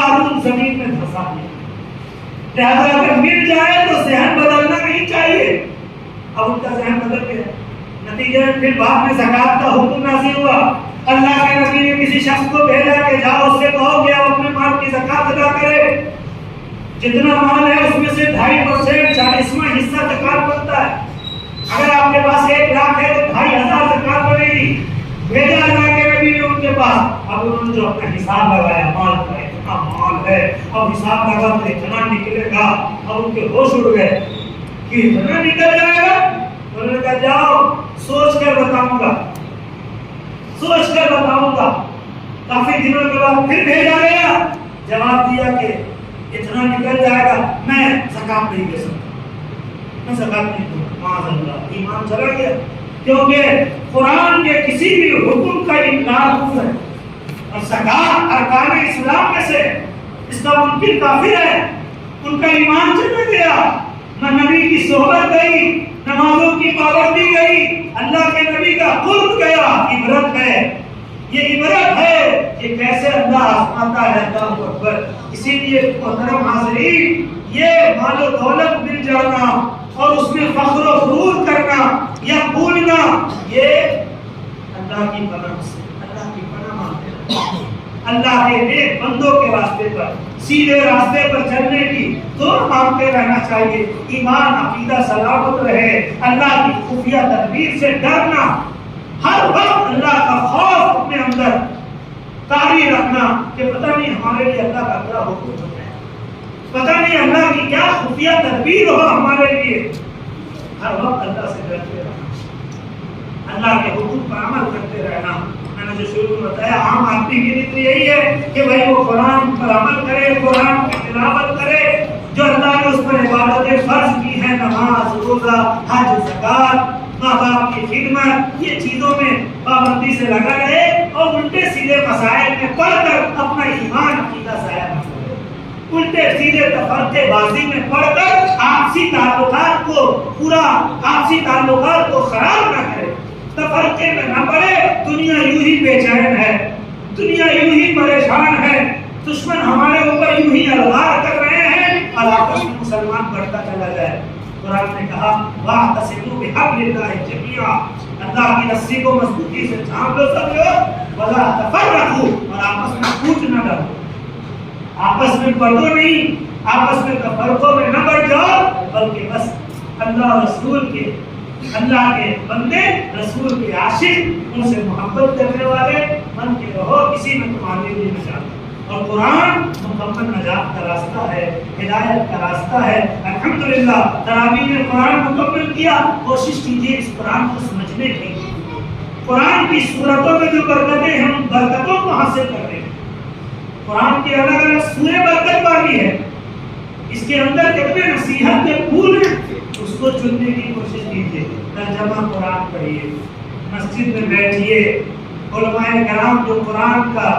قارون زمین میں پھنسا دیا. لہذا اگر مل جائے تو ذہن بدلنا نہیں چاہیے. اب ان کا ذہن بدل گیا. نتیجہ پھر بعد میں زکات کا حکم نازل ہوا. اللہ کے نبی نے کسی شخص کو بھیجا کہ جاؤ اس سے کہو کہ آپ اپنے مال کی زکات ادا کرے. جتنا مال ہے اس میں سے 2.5% 40واں حصہ زکات بنتا ہے. اگر آپ کے پاس 1 لاکھ ہے تو 2,500 زکات بنے گی. بھیجا اللہ کے نبی نے ان کے پاس. اب انہوں نے جو اپنا حساب لگایا مال کا, اتنا مال ہے, اب حساب لگا تو اتنا نکلے گا. اب ان کے ہوش اڑ گئے کہ اتنا نکل جائے گا. انہوں نے کہا جاؤ سوچ کر بتاؤں گا, سوچ کر بتاؤں گا. کافی دنوں کے بعد پھر بھیجا گیا. جواب دیا کہ اتنا نکل جائے گا, میں زکات نہیں دے سکتا, میں زکات نہیں دوں. معاذ اللہ, ایمان چلا گیا. کیونکہ قرآن کے کسی بھی حکم کا انکار کفر ہے, اور زکات ارکان اسلام میں سے اس کا منکر کافر ہے. ان کا ایمان چلا گیا, نہ نبی کی صحبت گئی, نمازوں کی پابندی گئی, اللہ کے نبی کا قرب گیا. عبرت ہے, یہ عبرت ہے کہ کیسے اللہ آزماتا ہے. اللہ اکبر. اسی لیے محترم حاضرین, یہ مال و دولت مل جانا اور اس میں فخر و غرور کرنا یا بھولنا, یہ اللہ کی پناہ سے, اللہ کی پناہ مانگتے رہنا. اللہ کے نیک بندوں کے راستے پر, سیدھے راستے پر چلنے کی دعا مانگتے رہنا چاہیے. ایمان عقیدہ سلامت رہے. اللہ کی خفیہ تدبیر سے ڈرنا, ہر وقت اللہ کا خوف اپنے اندر طاری رکھنا کہ پتہ نہیں ہمارے لیے اللہ کا کیا حکم ہوتا ہے, پتہ نہیں اللہ کی کیا خفیہ تدبیر ہو ہمارے لیے. ہر وقت اللہ سے ڈرتے رہنا, اللہ کے حکم پر عمل کرتے رہنا. میں نے جو شروع میں بتایا, عام آدمی کے لیے تو یہی ہے کہ بھائی وہ قرآن پر عمل کرے, قرآن کی تلاوت کرے, جو اللہ نے اس پر عبادتیں فرض کی ہیں, نماز, روزہ, حج, زکات, ماں باپ کی خدمت, یہ چیزوں میں پابندی سے لگا رہے اور الٹے سیدھے مسائل میں پڑھ کر اپنا ایمان عقیدہ ضائع نہ کرے. الٹے سیدھے تفرقے بازی میں پڑھ کر آپسی تعلقات کو پورا آپسی تعلقات کو خراب نہ کرے, تفرقے میں نہ پڑے. دنیا یوں ہی بے چین ہے, دنیا یوں ہی پریشان ہے, دشمن ہمارے اوپر یوں ہی الغار کر رہے ہیں اور آپس میں مسلمان بڑھتا چلا جائے. قرآن نے کہا واعتصموا بحبل اللہ جميعا, اللہ کی رسی کو مضبوطی سے تھام لو سب لوگ, ولا تفرقوا, اور آپس میں پھوٹ نہ ڈالو, آپس میں بڑھو نہیں, آپس میں تفرقوں میں نہ بڑھ جاؤ, بلکہ بس اللہ رسول کے, اللہ کے بندے, رسول کے عاشق, ان سے محبت کرنے والے بن کے رہو. اسی میں تمہارے لیے نجات. اور قرآن مکمل نجات کا راستہ ہے, ہدایت کا راستہ ہے. الحمدللہ تراویح میں قرآن مکمل کیا. کوشش کیجیے اس قرآن کو سمجھنے کی. قرآن کی صورتوں میں جو برکتیں ہیں ان برکتوں کو حاصل کرنے کی. قرآن کی الگ الگ سوریں برکت والی ہے, اس کے اندر کتنے نصیحت کے پھول ہیں, اس کو چننے کی کوشش کیجیے. ترجمہ قرآن پڑھیے, مسجد میں بیٹھیے, علماء کرام جو قرآن کا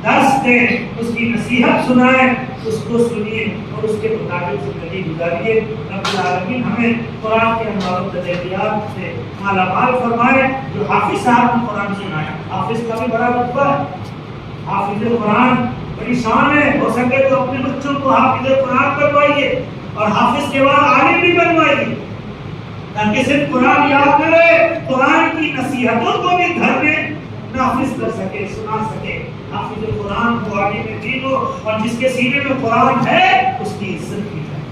درس دیں اس کی نصیحت سنائیں, اس کو سنیے اور اس کے مطابق زندگی گزاریے. رب العالمین ہمیں قرآن کے انوار و تجلیات سے مالا مال فرمائے. جو حافظ صاحب نے قرآن سنایا, حافظ کا بھی بڑا رتبہ ہے. حافظ قرآن بڑی شان ہے, ہو سکے تو اپنے بچوں کو حافظ قرآن بنوائیے اور حافظ کے بعد عالم بھی بنوائیے, تاکہ صرف قرآن یاد نہ رہے, قرآن کی نصیحتوں کو بھی گھر میں نافذ کر سکے, سنا سکے. حافظ قرآن کو آگے میں دین ہو, اور جس کے سینے میں قرآن ہے اس کی عزت کی جائے,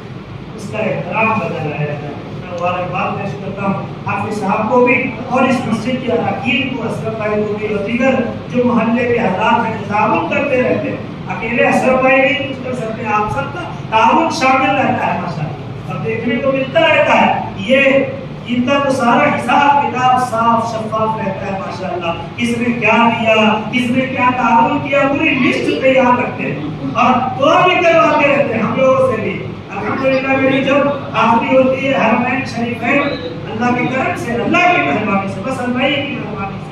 اس کا احترام بدل رہا ہے. میں مبارکباد پیش کرتا ہوں حافظ صاحب کو بھی, اور اس مسجد کے اراکین کو, اشرف بھائی کو بھی, اور دیگر جو محلے کے حضرات ہیں تعاون کرتے رہتے ہیں. اکیلے اشرف بھائی نہیں کچھ کر سکتے, آپ سب کا تعاون شامل رہتا ہے ماشاءاللہ, اور دیکھنے کو ملتا رہتا ہے. یہ ان کا تو سارا حساب کتاب صاف شفاف رہتا ہے ماشاءاللہ. کس نے کیا دیا, کس نے کیا تعاون کیا, پوری لسٹ تیار رکھتے ہیں اور دعا بھی کرواتے رہتے ہیں ہم لوگوں سے بھی. الحمدللہ میری جب حاضری ہوتی ہے حرمین شریفین, اللہ کے کرم سے, اللہ کی مہربانی سے, بس اللہ کی مہربانی سے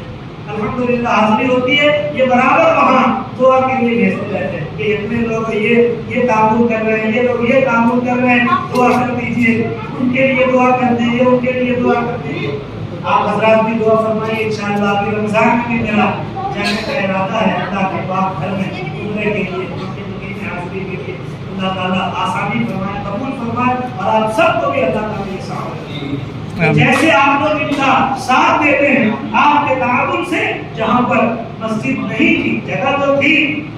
الحمدللہ حاضری ہوتی ہے. یہ برابر وہاں دعا کے لیے بھیجتے رہتے ہیں کہ اتنے لوگ یہ تعاون کر رہے ہیں, یہ لوگ یہ تعاون کر رہے ہیں, دعا کر دیجیے, ان کے لیے دعا کر دیجیے, ان کے لیے دعا کر دیجیے. آپ حضرات بھی دعا فرمائیے. انشاءاللہ ابھی رمضان میں بھی میرا جانے کا ارادہ ہے اللہ کے پاک گھر میں عمرے کے لیے. اللہ تعالیٰ آسانی فرمائے، قبول فرمائے، اور آپ سب کو بھی اللہ تعالیٰ یہ سعادت دے۔ جیسے آپ لوگ ان کا ساتھ دیتے ہیں آپ کے تعاون سے، جہاں پر مسجد نہیں تھی، جگہ تو تھی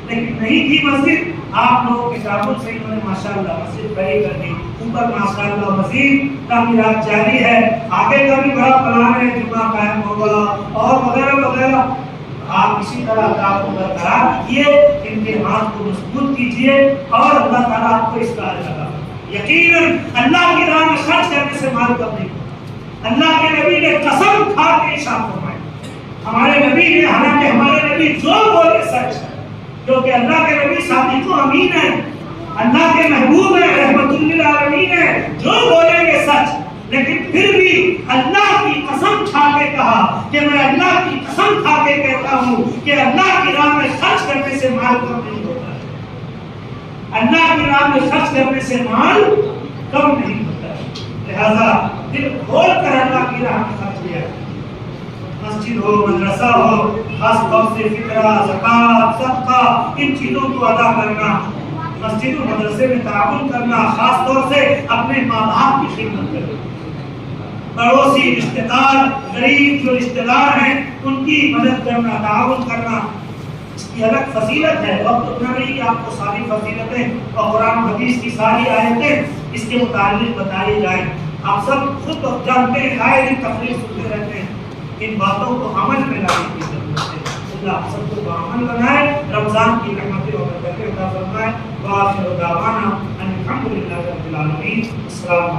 لیکن نہیں تھی مسجد، آپ لوگوں کے تعاون سے انہوں نے ماشاءاللہ مسجد کھڑی کر دی۔ اوپر ماشاءاللہ مزید تعمیرات جاری ہے، آگے کا بھی بڑا پلان ہے، جمعہ قائم ہوگا اور وغیرہ وغیرہ۔ آپ اسی طرح تعاون برقرار رکھیے، ان کے ہاتھ کو مضبوط کیجیے اور اللہ تعالیٰ آپ کو اس کا اجر عطا فرمائے۔ یقیناً اللہ کی راہ میں خرچ کرنے سے مال کم نہیں ہوتا۔ اللہ کے نبی نے قسم کھا کے ارشاد فرمایا، ہمارے نبی نے، حالانکہ ہمارے نبی جو بولے سچ ہے، کیونکہ اللہ کے نبی صادق و امین ہیں، اللہ کے محبوب ہیں، رحمت للعالمین ہیں، جو بولیں گے سچ، لیکن پھر بھی اللہ کی قسم کھا کے کہا کہ میں اللہ کی قسم کھا کے کہتا ہوں کہ اللہ کی راہ میں خرچ کرنے سے مال کم نہیں ہوتا ہے، اللہ کی راہ میں خرچ کرنے سے مال کم نہیں ہوتا ہے، لہذا دل کھول کر اللہ کی راہ میں خرچ کیا۔ مسجد ہو، مدرسہ ہو، خاص طور سے فطرہ، زکوٰۃ، صدقہ، ان چیزوں کو ادا کرنا، مسجد و مدرسے میں تعاون کرنا، خاص طور سے اپنے ماں باپ کی خدمت کرنا، پڑوسی، رشتہ دار، غریب جو رشتہ دار ہیں ان کی مدد کرنا، تعاون کرنا، اس کی الگ فضیلت ہے۔ وقت اتنا نہیں کہ آپ کو ساری فضیلتیں اور قرآن و حدیث کی ساری آیتیں اس کے متعلق بتائی جائیں، آپ سب خود جانتے ہیں، آئے دن تقریر سنتے رہتے ہیں، ان باتوں کو عمل میں لانے کی ضرورت ہے۔ اللہ آپ سب کو عمل بنائے، رمضان کی رحمتیں اور برکتیں عطا فرمائے۔ وآخر دعوانا ان الحمد للہ رب العالمین۔ السلام علیکم۔